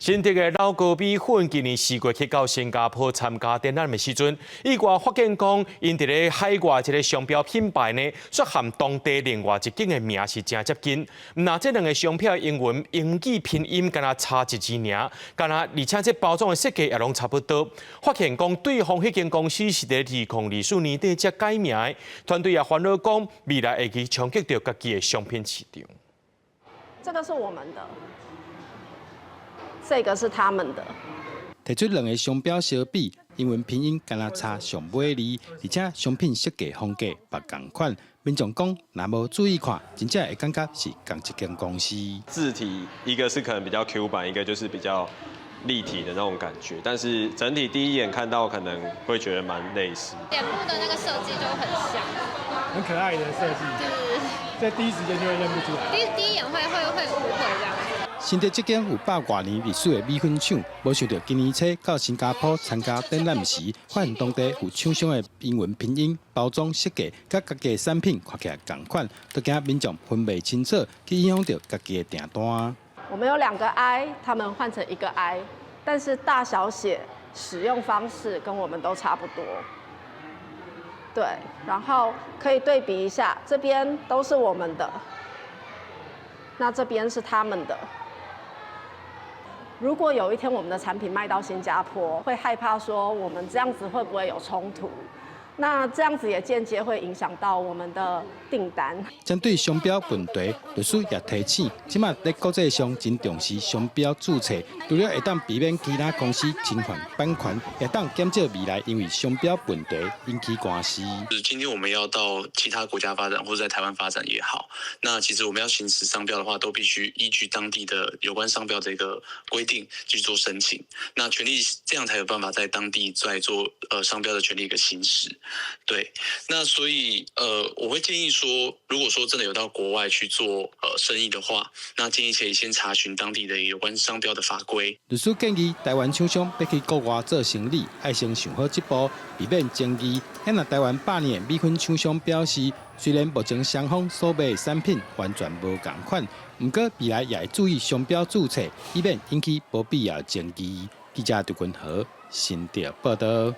新竹的老高米粉今年4月去到新加坡参加展览的时阵，意外发现讲，因伫咧海外一个商标品牌呢，却和当地另外一间的名是真接近。那这两个商标英文、英语拼音敢若差一字尔，敢若而且这包装的设计也拢差不多。发现讲对方迄间公司是伫2024年底才改名的，团队也烦恼讲未来会去冲击到家己的商品市场。这个是我们的。这个是他们的。提出两个商标相比，英文拼音敢若差上尾字，而且商品设计风格别同款。民众讲，若无注意看，真正会感觉是同一间公司。字体一个是可能比较 Q 版，一个就是比较立体的那种感觉，但是整体第一眼看到可能会觉得蛮类似。脸部的那个设计就很像，很可爱的设计，就是在第一时间就会认不出来。第一眼会误会这样。新竹这间有100多年历史的米粉厂，没想到今年初到新加坡参加展览时，发现当地有厂商的英文拼音、包装设计，甲家己的产品看起来同款，都惊民众分袂清楚，去影响到家己的订单。我们有2个 I， 他们换成1个 I， 但是大小写、使用方式跟我们都差不多。对，然后可以对比一下，这边都是我们的，那这边是他们的。如果有一天我们的产品卖到新加坡，会害怕说我们这样子会不会有冲突？那这样子也间接会影响到我们的订单。针对商标问题，律师也提醒，即马在国际上真重视商标注册，除了会当避免其他公司侵犯版权，也当减少未来因为商标问题引起官司。今天我们要到其他国家发展，或者在台湾发展也好，那其实我们要行使商标的话，都必须依据当地的有关商标的一个规定去做申请。那权利这样才有办法在当地再做商标的权利一个行使。对，那所以我会建议说，如果说真的有到国外去做生意的话，那建议可以先查询当地的有关商标的法规。律师建议台湾厂商要去国外做生意，要先想好这步，避免争议。那台湾8年米粉厂商表示，虽然目前双方所卖的产品完全无同款，不过未来也会注意商标注册，以免引起不必要争议。记者杜君和新竹报道。